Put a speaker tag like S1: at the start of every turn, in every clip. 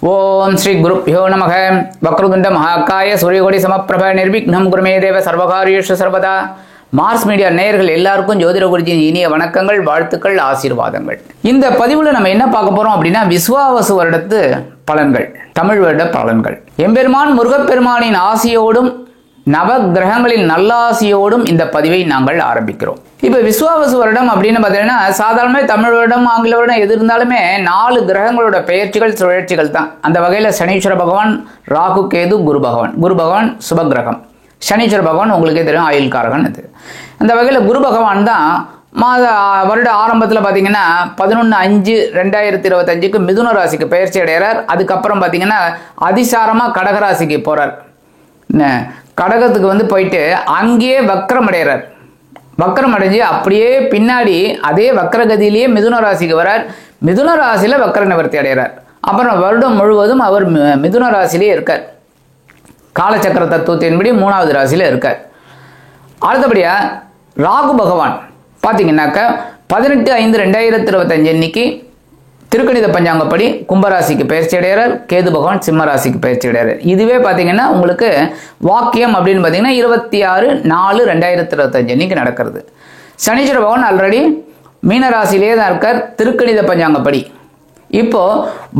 S1: ओम श्री गुरुभ्यो नमः। वक्रतुंड महाकाय सूर्यकोटि समप्रभ निर्विघ्नं कुरु मे देव सर्वकार्येषु सर्वदा। மார்ஸ் மீடியா நேயர்கள் எல்லாருக்கும் ஜோதிட குருஜியின் இனிய வணக்கங்கள், வாழ்த்துக்கள், ஆசீர்வாதங்கள். இந்த பதிவுல நம்ம என்ன பார்க்க போறோம் அப்படின்னா, விசுவாவசு வருடத்து பலன்கள், தமிழ் வருட பலன்கள். எம்பெருமான் முருகப்பெருமானின் ஆசியோடும் நவ கிரகங்களின் நல்லாசியோடும் இந்த பதிவை நாங்கள் ஆரம்பிக்கிறோம். இப்ப விசுவாவசு வருடம் அப்படின்னு பார்த்தீங்கன்னா, சாதாரணமே தமிழ் வருடம் ஆங்கில வருடம் எது இருந்தாலுமே 4 கிரகங்களோட பெயர்ச்சிகள் சுழற்சிகள் தான். அந்த வகையில் சனீஸ்வர பகவான், ராகு கேது, குரு பகவான் சுப கிரகம். சனீஸ்வர பகவான் உங்களுக்கே தெரியும், ஆயுள்காரகன். இது அந்த வகையில் குரு பகவான் தான் வருட ஆரம்பத்தில் பார்த்தீங்கன்னா 11/5/2025 மிதுன ராசிக்கு பெயர்ச்சி அடைகிறார். அதுக்கப்புறம் பார்த்தீங்கன்னா அதிசாரமாக கடகராசிக்கு போகிறார். கடகத்துக்கு வந்து போயிட்டு அங்கேயே வக்ரம் அடைகிறார். வக்ரம் அடைஞ்சு அப்படியே பின்னாடி அதே வக்ரகதியிலேயே மிதுன ராசிக்கு வரார். மிதுன ராசியில் வக்ர நிவர்த்தி அடைகிறார். அப்புறம் வருடம் முழுவதும் அவர் மிதுன ராசியிலே இருக்கார். காலச்சக்கர தத்துவத்தின்படி 3வது ராசியில் இருக்கார். அடுத்தபடியா ராகு பகவான் பார்த்தீங்கன்னாக்க 18/5/2025 அன்னைக்கு திருக்கணித பஞ்சாங்கப்படி கும்பராசிக்கு பயிற்சி அடைகிறார். கேது பகவான் சிம்ம ராசிக்கு பயிற்சி அடைகிறார். இதுவே பார்த்தீங்கன்னா உங்களுக்கு வாக்கியம் அப்படின்னு பார்த்தீங்கன்னா 26/4/2025 அன்னைக்கு நடக்கிறது. சனீஸ்வர பகவான் ஆல்ரெடி மீனராசியிலே தான் இருக்கார் திருக்கணித பஞ்சாங்கப்படி. இப்போ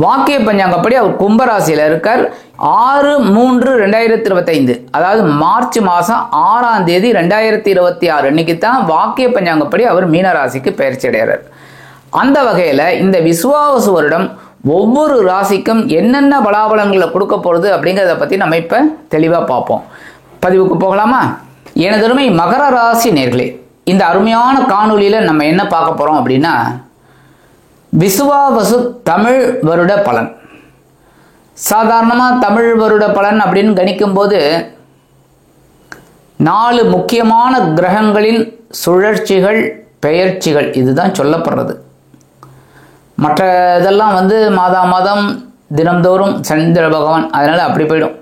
S1: வாக்கிய பஞ்சாங்கப்படி அவர் கும்பராசியில் இருக்கார். 6/3/2025 அதாவது மார்ச் மாதம் 6ஆம் தேதி 2026 அன்னைக்கு தான் வாக்கிய பஞ்சாங்கப்படி அவர் மீனராசிக்கு பயிற்சி அடைகிறார். அந்த வகையில் இந்த விசுவாவசு வருடம் ஒவ்வொரு ராசிக்கும் என்னென்ன பலாபலன்களை கொடுக்க போகிறது அப்படிங்கிறத பற்றி நம்ம இப்போ தெளிவாக பார்ப்போம். பதிவுக்கு போகலாமா? எனதருமை மகர ராசி நேர்களே, இந்த அருமையான காணொலியில் நம்ம என்ன பார்க்க போகிறோம் அப்படின்னா, விசுவாவசு தமிழ் வருட பலன். சாதாரணமாக தமிழ் வருட பலன் அப்படின்னு கணிக்கும் போது 4 முக்கியமான கிரகங்களின் சுழற்சிகள், பெயர்ச்சிகள் இதுதான் சொல்லப்படுறது. மற்ற இதெல்லாம் வந்து மாதம் தினம்தோறும் சந்திர பகவான், அதனால் அப்படி போயிடும்.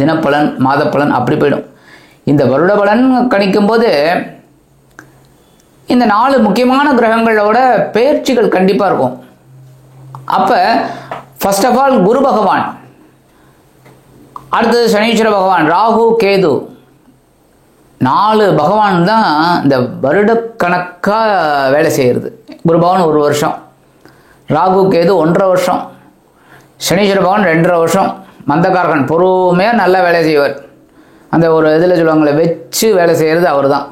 S1: தினப்பலன், மாத பலன் அப்படி போயிடும். இந்த வருட பலன் கணிக்கும் போது இந்த 4 முக்கியமான கிரகங்களோட பெயர்ச்சிகள் கண்டிப்பாக இருக்கும். அப்போ ஃபர்ஸ்ட் ஆஃப் ஆல் குரு பகவான், அடுத்தது சனீஸ்வர பகவான், ராகு கேது, 4 பகவான் தான் இந்த வருடக்கணக்காக வேலை செய்கிறது. குரு பகவான் 1 வருஷம், ராகு கேது 1.5 வருஷம், சனீஸ்வர பகவான் 2.5 வருஷம். மந்தகாரகன் பொறுமையாக நல்லா வேலை செய்வார். அந்த ஒரு இதில் சொல்லுவாங்களே, வச்சு வேலை செய்கிறது அவர் தான்.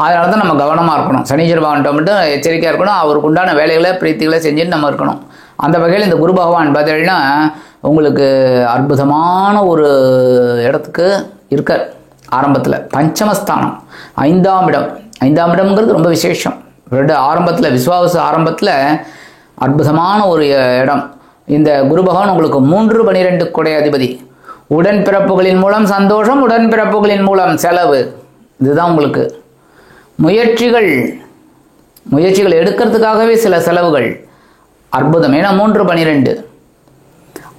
S1: அதனால தான் நம்ம கவனமாக இருக்கணும். சனீஸ்வர பகவான்கிட்ட மட்டும் எச்சரிக்கையாக இருக்கணும். அவருக்கு உண்டான வேலைகளை பிரீத்திகளை செஞ்சுட்டு நம்ம இருக்கணும். அந்த வகையில் இந்த குரு பகவான் பார்த்தீங்கன்னா உங்களுக்கு அற்புதமான ஒரு இடத்துக்கு இருக்கார். ஆரம்பத்தில் பஞ்சமஸ்தானம் 5ஆம் இடம். 5ஆம் இடம்ங்கிறது ரொம்ப விசேஷம். ஆரம்பத்தில் விசுவாவசு ஆரம்பத்தில் அற்புதமான ஒரு இடம். இந்த குரு பகவான் உங்களுக்கு 3/12 கொடை அதிபதி. உடன்பிறப்புகளின் மூலம் சந்தோஷம், உடன்பிறப்புகளின் மூலம் செலவு. இதுதான் உங்களுக்கு முயற்சிகள் எடுக்கிறதுக்காகவே சில செலவுகள். அற்புதம். ஏன்னா 3/12.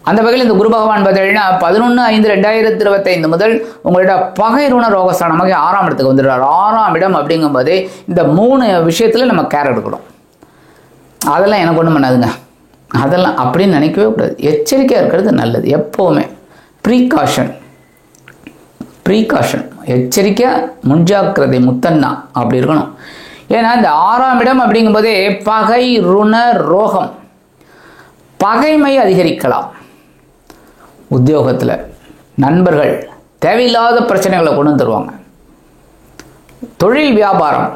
S1: அந்த வகையில் இந்த குரு பகவான் பார்த்தீங்கன்னா 11/5/2025 முதல் உங்களோட பகை ருண ரோகஸ்தானமாக 6ஆம் இடத்துக்கு வந்துடுறார். 6ஆம் இடம் அப்படிங்கும்போது இந்த 3 விஷயத்தில் நம்ம கேர் எடுக்கணும். அதெல்லாம் எனக்கு ஒன்றும் பண்ணாதுங்க, அதெல்லாம் அப்படின்னு நினைக்கவே கூடாது. எச்சரிக்கையாக இருக்கிறது நல்லது. எப்போவுமே ப்ரீகாஷன், எச்சரிக்கையாக முன்ஜாக்கிரதை, முத்தன்னா அப்படி இருக்கணும். ஏன்னா இந்த 6ஆம் இடம் அப்படிங்கும்போதே பகை ருண ரோகம், பகைமை அதிகரிக்கலாம். உத்தியோகத்தில் நண்பர்கள் தேவையில்லாத பிரச்சனைகளை கொண்டு வந்துருவாங்க. தொழில் வியாபாரம்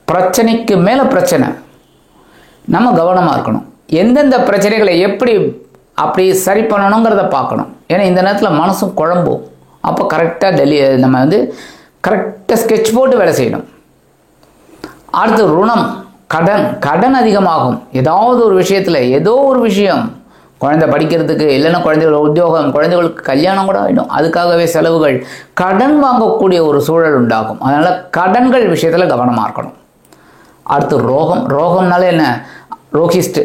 S1: பிரச்சனைக்கு மேலே பிரச்சனை. நம்ம கவனமாக இருக்கணும். எந்தெந்த பிரச்சனைகளை எப்படி அப்படி சரி பண்ணணுங்கிறத பார்க்கணும். ஏன்னா இந்த நேரத்தில் மனசும் குழம்பும். அப்போ கரெக்டாக நம்ம வந்து கரெக்டாக ஸ்கெட்ச் போட்டு வேலை செய்யணும். அடுத்து ருணம், கடன் அதிகமாகும். ஏதாவது ஒரு விஷயத்தில், ஏதோ ஒரு விஷயம், குழந்தை படிக்கிறதுக்கு, இல்லைன்னா குழந்தைகள் உத்தியோகம், குழந்தைகளுக்கு கல்யாணம் கூட ஆகிடும். அதுக்காகவே செலவுகள், கடன் வாங்கக்கூடிய ஒரு சூழல் உண்டாகும். அதனால் கடன்கள் விஷயத்தில் கவனமாக இருக்கணும். அடுத்து ரோகம்னால என்ன? ரோகிஸ்ட்டு,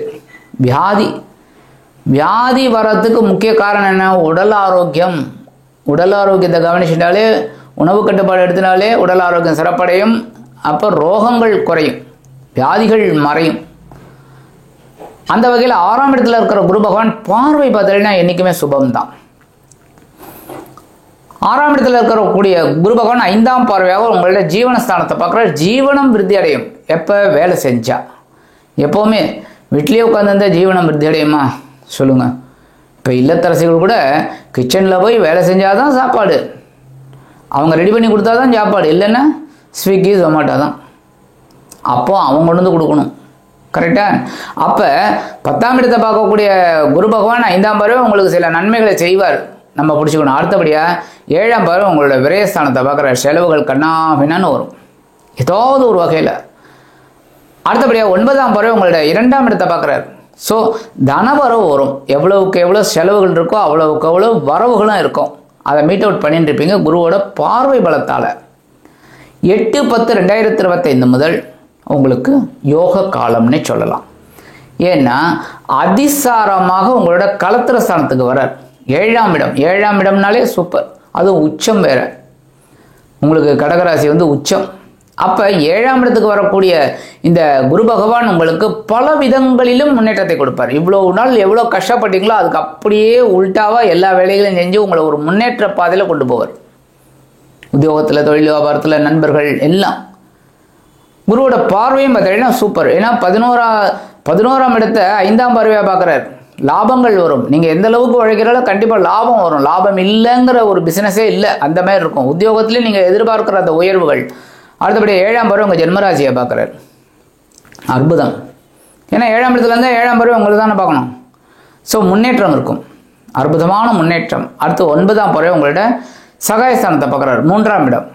S1: வியாதி வர்றதுக்கு முக்கிய காரணம் என்ன? உடல் ஆரோக்கியம். உடல் ஆரோக்கியத்தை கவனிச்சிட்டாலே, உணவு கட்டுப்பாடு எடுத்தினாலே உடல் ஆரோக்கியம் சிறப்படையும். அப்போ ரோகங்கள் குறையும், வியாதிகள் மறையும். அந்த வகையில் 6ஆம் இடத்துல இருக்கிற குரு பகவான் பார்வை பார்த்தீங்கன்னா என்றைக்குமே சுபம் தான். 6ஆம் இடத்துல இருக்கக்கூடிய குரு பகவான் 5ஆம் பார்வையாக உங்களோட ஜீவனஸ்தானத்தை பார்க்குறாரு. ஜீவனம் விருத்தி அடையும். எப்போ? வேலை செஞ்சா. எப்போவுமே வீட்லேயே உட்காந்துருந்தா ஜீவனம் விருத்தி அடையுமா சொல்லுங்கள்? இப்போ இல்லத்தரசிகள் கூட கிச்சனில் போய் வேலை செஞ்சால் தான் சாப்பாடு, அவங்க ரெடி பண்ணி கொடுத்தா தான் சாப்பாடு, இல்லைன்னா ஸ்விக்கி ஜொமேட்டோ தான். அப்போ அவங்க கொண்டு வந்து கொடுக்கணும். கரெக்டாக? அப்போ 10ஆம் இடத்தை பார்க்கக்கூடிய குரு பகவான் 5ஆம் பார்வை உங்களுக்கு சில நன்மைகளை செய்வார், நம்ம பிடிச்சிக்கணும். அடுத்தபடியாக 7ஆம் பார்வை உங்களோட விரயஸ்தானத்தை பார்க்குற செலவுகள் கண்ணாபின்னான்னு வரும் ஏதாவது ஒரு வகையில். அடுத்தபடியாக 9ஆம் பார்வை உங்களோட 2ஆம் இடத்தை பார்க்குறாரு. ஸோ தனவரவு வரும். எவ்வளவுக்கு எவ்வளோ செலவுகள் இருக்கோ அவ்வளவுக்கு எவ்வளோ வரவுகளும் இருக்கும். அதை மீட் அவுட் பண்ணிட்டு இருப்பீங்க குருவோட பார்வை பலத்தால். 8/10/2025 முதல் உங்களுக்கு யோக காலம்னே சொல்லலாம். ஏன்னா அதிசாரமாக உங்களோட களத்திர ஸ்தானத்துக்கு வரார். 7ஆம் இடம். 7ஆம் இடம்னாலே சூப்பர். அது உச்சம் வேற. உங்களுக்கு கடகராசி உச்சம். அப்போ 7ஆம் இடத்துக்கு வரக்கூடிய இந்த குரு பகவான் உங்களுக்கு பல விதங்களிலும் முன்னேற்றத்தை கொடுப்பார். இவ்வளோ நாள் எவ்வளோ கஷ்டப்பட்டீங்களோ அதுக்கு அப்படியே உள்டாவாக எல்லா வேலைகளையும் செஞ்சு உங்களை ஒரு முன்னேற்ற பாதையில் கொண்டு போவார். உத்தியோகத்தில், தொழில் வியாபாரத்தில், நண்பர்கள் எல்லாம். குருவோட பார்வையும் பார்த்தீங்கன்னா சூப்பர். ஏன்னா 11ஆம் இடத்தை 5ஆம் பார்வையாக பார்க்குறாரு. லாபங்கள் வரும். நீங்கள் எந்த அளவுக்கு உழைக்கிறாலோ கண்டிப்பாக லாபம் வரும். லாபம் இல்லைங்கிற ஒரு பிஸ்னஸே இல்லை, அந்த மாதிரி இருக்கும். உத்தியோகத்துலேயும் நீங்கள் எதிர்பார்க்குற அந்த உயர்வுகள். அடுத்தபடி 7ஆம் பார்வை உங்கள் ஜென்மராசியை பார்க்குறாரு. அற்புதம். ஏன்னா 7ஆம் இடத்துல இருந்தால் 7ஆம் பார்வை உங்களுக்கு தானே பார்க்கணும். ஸோ முன்னேற்றம் இருக்கும், அற்புதமான முன்னேற்றம். அடுத்து 9ஆம் பார்வை உங்களோட சகாயஸ்தானத்தை பார்க்குறாரு. 3ஆம் இடம்.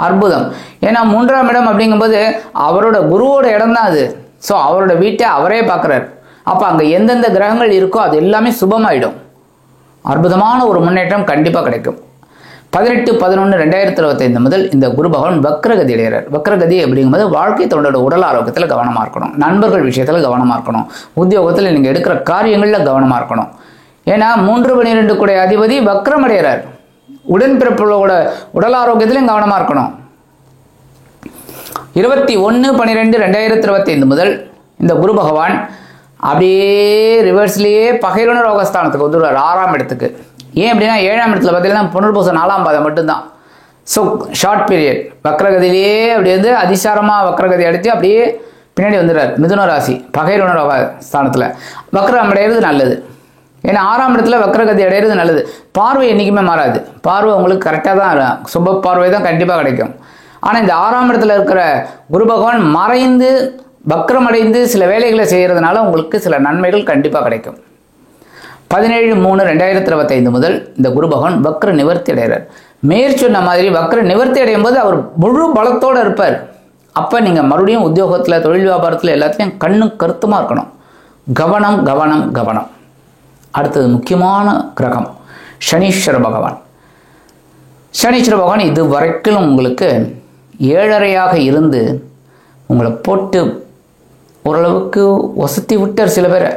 S1: அற்புதம். ஏன்னா 3ஆம் இடம் அப்படிங்கும்போது அவரோட குருவோட இடம் தான் அது. ஸோ அவரோட வீட்டை அவரே பார்க்குறாரு. அப்போ அங்கே எந்தெந்த கிரகங்கள் இருக்கோ அது எல்லாமே சுபமாயிடும். அற்புதமான ஒரு முன்னேற்றம் கண்டிப்பாக கிடைக்கும். 18/11/2025 முதல் இந்த குரு பகவான் வக்ரகதி அடைகிறார். வக்ரகதி அப்படிங்கும்போது வாழ்க்கை தொண்டோட உடல் ஆரோக்கியத்தில் கவனமாக இருக்கணும், நண்பர்கள் விஷயத்தில் கவனமாக இருக்கணும், உத்தியோகத்தில் நீங்கள் எடுக்கிற காரியங்களில் கவனமாக இருக்கணும். ஏன்னா 3/12 கூட அதிபதி வக்ரம் அடைகிறார். உடன்பிறப்புகளோட உடல் ஆரோக்கியத்திலையும் கவனமாக இருக்கணும். 21/12/2025 முதல் இந்த குரு பகவான் அப்படியே ரிவர்ஸ்லேயே பகைவன ரோகஸ்தானத்துக்கு வந்துடுவார், 6ஆம் இடத்துக்கு. ஏன் அப்படின்னா 7ஆம் இடத்துல பார்த்தீங்கன்னா புனர்பூசம் 4ஆம் பாதம் மட்டும்தான். ஸோ ஷார்ட் பீரியட் வக்ரகதியிலேயே அப்படி அதிசாரமாக வக்ரகதி அடித்து அப்படியே பின்னாடி வந்துடுறார். மிதுன ராசி பகைவன ரோக ஸ்தானத்தில் வக்ரம் அடைகிறது நல்லது. ஏன்னா 6ஆம் இடத்துல வக்ரகதி அடைகிறது நல்லது. பார்வை என்றைக்குமே மாறாது. பார்வை உங்களுக்கு கரெக்டாக தான், சுப பார்வை தான் கண்டிப்பாக கிடைக்கும். ஆனால் இந்த 6ஆம் இடத்துல இருக்கிற குரு பகவான் மறைந்து வக்ரமடைந்து சில வேலைகளை செய்கிறதுனால உங்களுக்கு சில நன்மைகள் கண்டிப்பாக கிடைக்கும். 17/3/2025 முதல் இந்த குரு பகவான் வக்ர நிவர்த்தி அடைகிறார். மேற்சொன்ன மாதிரி வக்ர நிவர்த்தி அடையும் போது அவர் முழு பலத்தோடு இருப்பார். அப்போ நீங்கள் மறுபடியும் உத்தியோகத்தில், தொழில் வியாபாரத்தில் எல்லாத்தையும் கண்ணும் கருத்துமாக இருக்கணும். கவனம் கவனம் கவனம். அடுத்தது முக்கியமான கிரகம் சனீஸ்வர பகவான். சனீஸ்வர பகவான் இது வரைக்கும் உங்களுக்கு 7.5ஆக இருந்து உங்களை போட்டு ஓரளவுக்கு வசதி விட்டார் சில பேரை.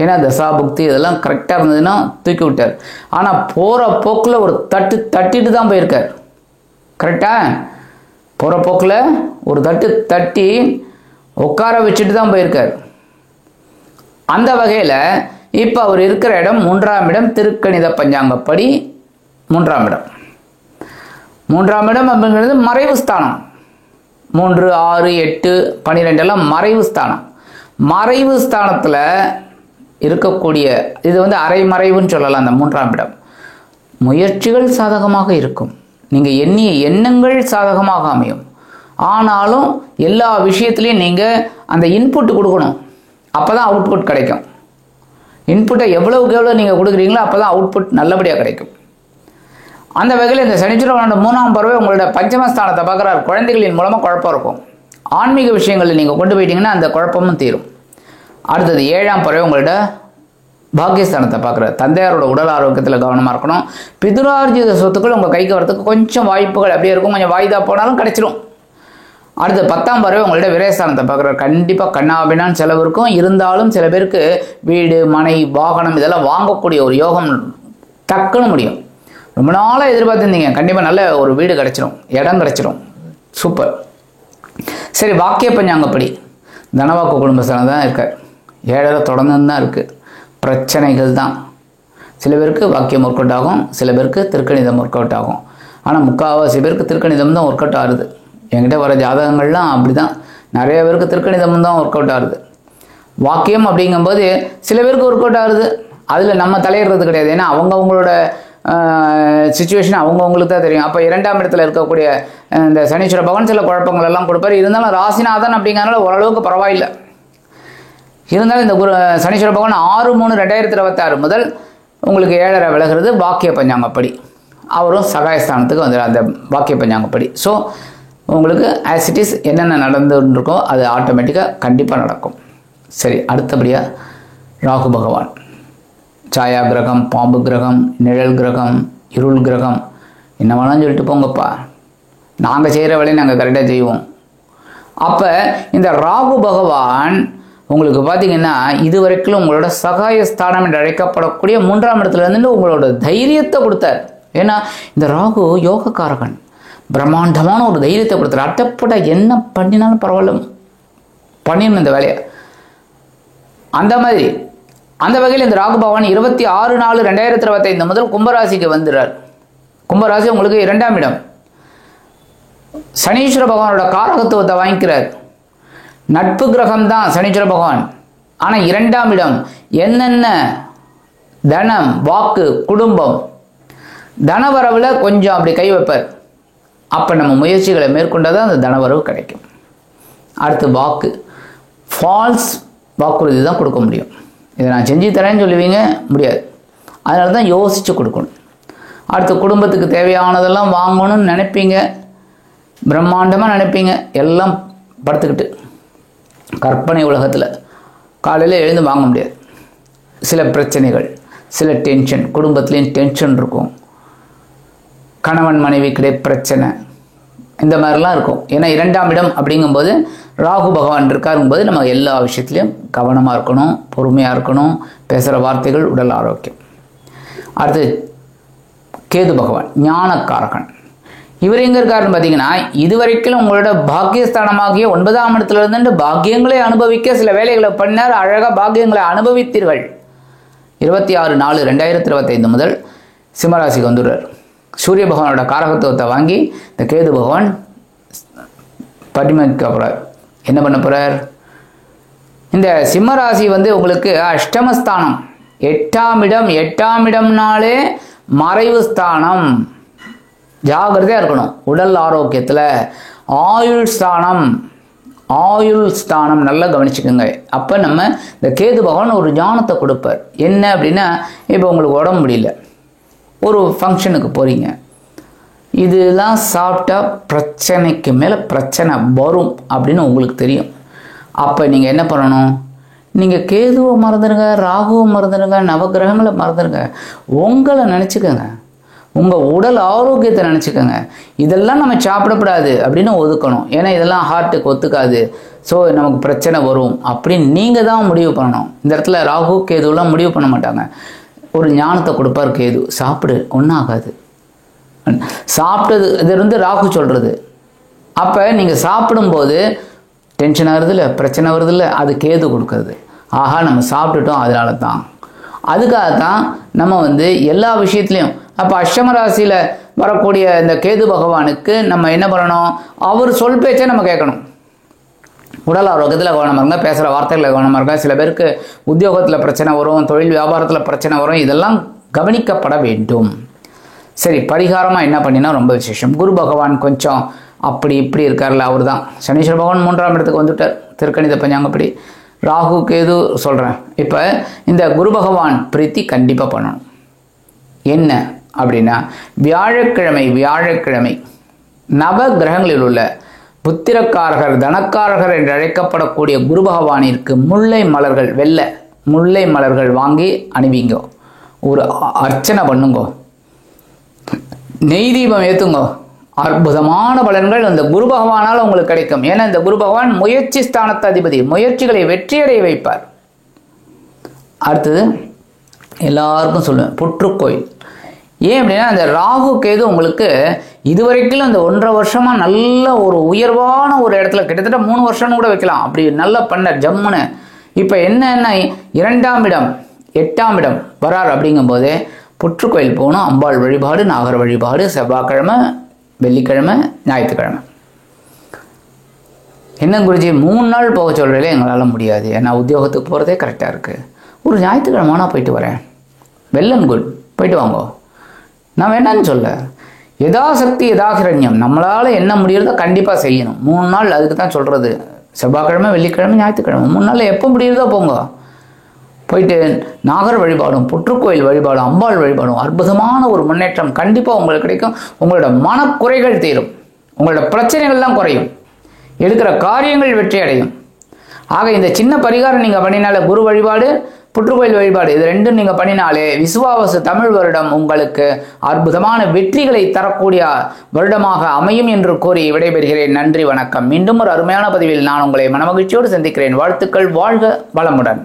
S1: ஏன்னா தசாபுக்தி இதெல்லாம் கரெக்டாக இருந்ததுன்னா தூக்கி விட்டார். ஆனால் போகிற போக்கில் ஒரு தட்டிட்டு தான் போயிருக்கார். கரெக்டாக போகிற போக்கில் ஒரு தட்டி உட்கார வச்சுட்டு தான் போயிருக்கார். அந்த வகையில் இப்போ அவர் இருக்கிற இடம் 3ஆம் இடம். திருக்கணித பஞ்சாங்கப்படி 3ஆம் இடம். 3ஆம் இடம் அப்படிங்கிறது மறைவு ஸ்தானம். 3, 6, 8, 12 எல்லாம் மறைவு ஸ்தானம். மறைவு ஸ்தானத்தில் இருக்கக்கூடிய இது அரை மறைவுன்னு சொல்லலாம். அந்த 3ஆம் இடம் முயற்சிகள் சாதகமாக இருக்கும். நீங்கள் எண்ணிய எண்ணங்கள் சாதகமாக அமையும். ஆனாலும் எல்லா விஷயத்துலையும் நீங்கள் அந்த இன்புட் கொடுக்கணும். அப்போ தான் அவுட்புட் கிடைக்கும். இன்புட்டை எவ்வளவுக்கு எவ்வளோ நீங்கள் கொடுக்குறீங்களோ அப்போ தான் அவுட்புட் நல்லபடியாக கிடைக்கும். அந்த வகையில் இந்த சனிச்சந்திரனோட 3ஆம் பார்வை உங்களோட பஞ்சமஸ்தானத்தை பார்க்குறாரு. குழந்தைகளின் மூலமாக குழப்பம் இருக்கும். ஆன்மீக விஷயங்களில் நீங்கள் கொண்டு போயிட்டீங்கன்னா அந்த குழப்பமும் தீரும். அடுத்தது 7ஆம் பார்வை உங்களோட பாக்கியஸ்தானத்தை பார்க்குறாரு. தந்தையாரோட உடல் ஆரோக்கியத்தில் கவனமாக இருக்கணும். பிதுரார்ஜித சொத்துக்கள் உங்கள் கைக்கு வரத்துக்கு கொஞ்சம் வாய்ப்புகள் அப்படியே இருக்கும். கொஞ்சம் வாய்தா போனாலும் கிடைச்சிரும். அடுத்து 10ஆம் பார்வை உங்களோட விரயஸ்தானத்தை பார்க்குறாரு. கண்டிப்பாக கண்ணாபின்னான்னு செலவு இருக்கும். இருந்தாலும் சில பேருக்கு வீடு, மனை, வாகனம் இதெல்லாம் வாங்கக்கூடிய ஒரு யோகம் டக்குன்னு முடியும். ரொம்ப நாளாக எதிர்பார்த்துருந்தீங்க, கண்டிப்பாக நல்ல ஒரு வீடு கிடச்சிரும், இடம் கிடச்சிரும். சூப்பர். சரி, வாக்கிய பஞ்சாங்கப்படி தனவாக்கு குடும்பஸ்தானம் தான் இருக்கார். ஏழரை தொடர்ந்து தான் இருக்குது. பிரச்சனைகள் தான். சில பேருக்கு வாக்கியம் ஒர்க் அவுட் ஆகும், சில பேருக்கு திருக்கணிதம் ஒர்க் அவுட் ஆகும். ஆனால் முக்கால்வாசி பேருக்கு திருக்கணிதம் தான் ஒர்க் அவுட் ஆகுது. என்கிட்ட வர ஜாதகங்கள்லாம் அப்படி தான். நிறைய பேருக்கு திருக்கணிதம் தான் ஒர்க் அவுட் ஆகுது. வாக்கியம் அப்படிங்கும்போது சில பேருக்கு ஒர்க் அவுட் ஆகுது, அதில் நம்ம தலையிடுறது கிடையாது. ஏன்னா அவங்களோட சுச்சுவேஷன் அவங்களுக்கு தான் தெரியும். அப்போ 2ஆம் இடத்துல இருக்கக்கூடிய இந்த சனீஸ்வர பகவான் சில குழப்பங்கள் எல்லாம் கொடுப்பார். இருந்தாலும் ராசிநாதன் அப்படிங்கிறனால ஓரளவுக்கு பரவாயில்லை. இருந்தாலும் இந்த சனீஸ்வர பகவான் 6/3/2026 முதல் உங்களுக்கு 7.5 விலகிறது வாக்கிய பஞ்சாங்கப்படி. அவரும் சகாயஸ்தானத்துக்கு வந்துடும் அந்த வாக்கிய பஞ்சாங்கப்படி. ஸோ உங்களுக்கு ஆஸ் இட் இஸ் என்னென்ன நடந்துருக்கோ அது ஆட்டோமேட்டிக்காக கண்டிப்பாக நடக்கும். சரி, அடுத்தபடியாக ராகு பகவான் சாயா கிரகம், பாம்பு கிரகம், நிழல் கிரகம், இருள் கிரகம், என்ன வேணாலும் சொல்லிட்டு போங்கப்பா, நாங்கள் செய்கிற வேலையை நாங்கள் கரெக்டாக செய்வோம். அப்போ இந்த ராகு பகவான் உங்களுக்கு பார்த்தீங்கன்னா இது வரைக்கும் உங்களோட சகாயஸ்தானம் என்று அழைக்கப்படக்கூடிய 3ஆம் இடத்துல இருந்து உங்களோட தைரியத்தை கொடுத்தார். ஏன்னா இந்த ராகு யோகக்காரகன், பிரம்மாண்டமான ஒரு தைரியத்தை கொடுத்தார். அட்டப்பட என்ன பண்ணினாலும் பரவாயில்ல, பண்ணிடணும் இந்த வேலையை. அந்த வகையில் இந்த ராகு பகவான் 26/4/2025 முதல் கும்பராசிக்கு வந்துடுறார். கும்பராசி உங்களுக்கு 2ஆம் இடம். சனீஸ்வர பகவானோட காரகத்துவத்தை வாங்கிக்கிறார். நட்பு கிரகம் தான் சனீஸ்வர பகவான். ஆனால் 2ஆம் இடம் என்னென்ன தனம், வாக்கு, குடும்பம், தனவரவில் கொஞ்சம் அப்படி கை வைப்பார். அப்போ நம்ம முயற்சிகளை மேற்கொண்டாதான் அந்த தனவரவு கிடைக்கும். அடுத்து வாக்கு, ஃபால்ஸ் வாக்குறுதி தான் கொடுக்க முடியும். இதை நான் செஞ்சு தரேன்னு சொல்லுவீங்க, முடியாது. அதனால தான் யோசித்து கொடுக்கணும். அடுத்து குடும்பத்துக்கு தேவையானதெல்லாம் வாங்கணும்னு நினைப்பீங்க, பிரம்மாண்டமாக நினைப்பீங்க, எல்லாம் படுத்துக்கிட்டு கற்பனை உலகத்தில் காலையில் எழுந்து வாங்க முடியாது. சில பிரச்சனைகள், சில டென்ஷன், குடும்பத்துலேயும் டென்ஷன் இருக்கும், கணவன் மனைவி கிடையாது பிரச்சனை, இந்த மாதிரிலாம் இருக்கும். ஏன்னா 2ஆம் இடம் அப்படிங்கும்போது ராகு பகவான் இருக்காருங்கும்போது நம்ம எல்லா விஷயத்துலையும் கவனமாக இருக்கணும், பொறுமையாக இருக்கணும், பேசுகிற வார்த்தைகள், உடல் ஆரோக்கியம். அடுத்து கேது பகவான் ஞானக்காரகன். இவர் எங்கே இருக்காருன்னு பார்த்தீங்கன்னா இதுவரைக்கும் உங்களோட பாக்கியஸ்தானமாகிய 9ஆம் இடத்துல இருந்து பாக்கியங்களை அனுபவிக்க சில வேலைகளை பண்ணார். அழகாக பாக்கியங்களை அனுபவித்தீர்கள். 26/4/2025 முதல் சிம்மராசிக்கு வந்துடுறார். சூரிய பகவானோட காரகத்துவத்தை வாங்கி இந்த கேது பகவான் பரிமளிக்க போகிறார். என்ன பண்ண போகிறார்? இந்த சிம்மராசி உங்களுக்கு அஷ்டமஸ்தானம், 8ஆம் இடம். 8ஆம் இடம்னாலே மறைவு ஸ்தானம். ஜாகிரதையாக இருக்கணும். உடல் ஆரோக்கியத்தில் ஆயுள் ஸ்தானம் நல்லா கவனிச்சுக்கோங்க. அப்போ நம்ம இந்த கேது பகவான் ஒரு ஞானத்தை கொடுப்பார். என்ன அப்படின்னா, இப்போ உங்களுக்கு உடம்பு முடியல, ஒரு ஃபங்க்ஷனுக்கு போகிறீங்க, இதெல்லாம் சாப்பிட்டா பிரச்சனைக்கு மேலே பிரச்சனை வரும் அப்படின்னு உங்களுக்கு தெரியும். அப்போ நீங்கள் என்ன பண்ணணும்? நீங்கள் கேதுவை மறந்துடுங்க, ராகுவை மறந்துடுங்க, நவகிரகங்களை மறந்துடுங்க, உங்களை நினச்சிக்கோங்க, உங்கள் உடல் ஆரோக்கியத்தை நினச்சிக்கோங்க. இதெல்லாம் நம்ம சாப்பிடக்கூடாது அப்படின்னு ஒதுக்கணும். ஏன்னா இதெல்லாம் ஹார்ட்டுக்கு ஒத்துக்காது, ஸோ நமக்கு பிரச்சனை வரும் அப்படின்னு நீங்கள் தான் முடிவு பண்ணணும். இந்த இடத்துல ராகு கேதுவெலாம் முடிவு பண்ண மாட்டாங்க. ஒரு ஞானத்தை கொடுப்பார் கேது. சாப்பிடு, ஒன்றும் ஆகாது. சாப்பிட்டது இது ராகு சொல்கிறது. அப்போ நீங்கள் சாப்பிடும்போது டென்ஷன் ஆகுறதில்ல, பிரச்சனை வருதில்ல, அது கேது கொடுக்கறது. ஆஹா, நம்ம சாப்பிட்டுட்டோம், அதனால தான். அதுக்காகத்தான் நம்ம எல்லா விஷயத்துலையும் அப்போ அஷ்டம ராசியில் வரக்கூடிய இந்த கேது பகவானுக்கு நம்ம என்ன பண்ணணும்? அவர் சொல் பேச்சை நம்ம கேட்கணும். உடல் ஆரோக்கியத்தில் கவனமாக இருங்க, பேசுகிற வார்த்தைகளில் கவனமாக இருங்க. சில பேருக்கு உத்தியோகத்தில் பிரச்சனை வரும், தொழில் வியாபாரத்தில் பிரச்சனை வரும், இதெல்லாம் கவனிக்கப்பட வேண்டும். சரி, பரிகாரமாக என்ன பண்ணினா ரொம்ப விசேஷம். குரு பகவான் கொஞ்சம் அப்படி இப்படி இருக்கார்ல, அவர் தான். சனீஸ்வர பகவான் 3ஆம் இடத்துக்கு வந்துட்டார் திருக்கணித பஞ்சாங்கப்படி. ராகு கேது சொல்கிறேன். இப்போ இந்த குரு பகவான் பிரீத்தி கண்டிப்பாக பண்ணணும். என்ன அப்படின்னா, வியாழக்கிழமை நவ கிரகங்களில் உள்ள புத்திரக்காரகர், தனக்காரகர் என்று அழைக்கப்படக்கூடிய குரு பகவானிற்கு முல்லை மலர்கள், வெள்ளை முல்லை மலர்கள் வாங்கி அணிவிங்க. ஒரு அர்ச்சனை பண்ணுங்க, நெய் தீபம் ஏற்றுங்க. அற்புதமான பலன்கள் அந்த குரு பகவானால் உங்களுக்கு கிடைக்கும். ஏன்னா இந்த குரு பகவான் முயற்சி ஸ்தானத்து அதிபதி, முயற்சிகளை வெற்றியடைய வைப்பார். அடுத்தது எல்லாருக்கும் சொல்லுவேன், புற்றுக்கோயில். ஏன் அப்படின்னா, அந்த ராகு கேது உங்களுக்கு இதுவரைக்கும் அந்த 1.5 வருஷமாக நல்ல ஒரு உயர்வான ஒரு இடத்துல, கிட்டத்தட்ட 3 வருஷம்னு கூட வைக்கலாம், அப்படி நல்லா பண்ண ஜம்முன்னு இப்போ என்னன்னா 2ஆம் இடம் 8ஆம் இடம் வரார் அப்படிங்கும்போது புற்றுக்கோயில் போகணும். அம்பாள் வழிபாடு, நாகர் வழிபாடு, செவ்வாய்க்கிழமை, வெள்ளிக்கிழமை, ஞாயிற்றுக்கிழமை. என்ன குருஜி 3 நாள் போக சொல்கிறதே எங்களால் முடியாது, ஏன்னா உத்தியோகத்துக்கு போகிறதே கரெக்டாக இருக்குது. ஒரு ஞாயிற்றுக்கிழமை நான் போயிட்டு வரேன், வெல் அண்ட் குட், போயிட்டு வாங்கோ, நான் வேண்டான்னு சொல்ல. யதாசக்தி யதாகிரண்யம், நம்மளால் என்ன முடியறதோ கண்டிப்பாக செய்யணும். 3 நாள் அதுக்கு தான் சொல்கிறது. செவ்வாய்க்கிழமை, வெள்ளிக்கிழமை, ஞாயிற்றுக்கிழமை 3 நாளில் எப்போ முடியுறதோ போங்க. போயிட்டு நாகர் வழிபாடும், புற்றுக்கோயில் வழிபாடும், அம்பாள் வழிபாடும், அற்புதமான ஒரு முன்னேற்றம் கண்டிப்பாக உங்களுக்கு கிடைக்கும். உங்களோட மனக்குறைகள் தீரும், உங்களோட பிரச்சனைகள்லாம் குறையும், எடுக்கிற காரியங்கள் வெற்றி அடையும். ஆக இந்த சின்ன பரிகாரம் நீங்கள் பண்ணினால, குரு வழிபாடு, புற்றுக்கோயில் வழிபாடு, இது ரெண்டும் நீங்கள் பண்ணினாலே விசுவாவசு தமிழ் வருடம் உங்களுக்கு அற்புதமான வெற்றிகளை தரக்கூடிய வருடமாக அமையும் என்று கூறி விடைபெறுகிறேன். நன்றி, வணக்கம். மீண்டும் ஒரு அருமையான பதிவில் நான் உங்களை மனமகிழ்ச்சியோடு சந்திக்கிறேன். வாழ்த்துக்கள், வாழ்க வளமுடன்.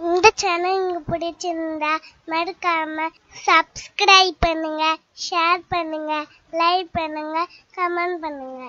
S2: இந்த சேனல் உங்களுக்கு பிடிச்சிருந்தா மறக்காம சப்ஸ்கிரைப் பண்ணுங்க, ஷேர் பண்ணுங்க, லைக் பண்ணுங்க, கமெண்ட் பண்ணுங்க.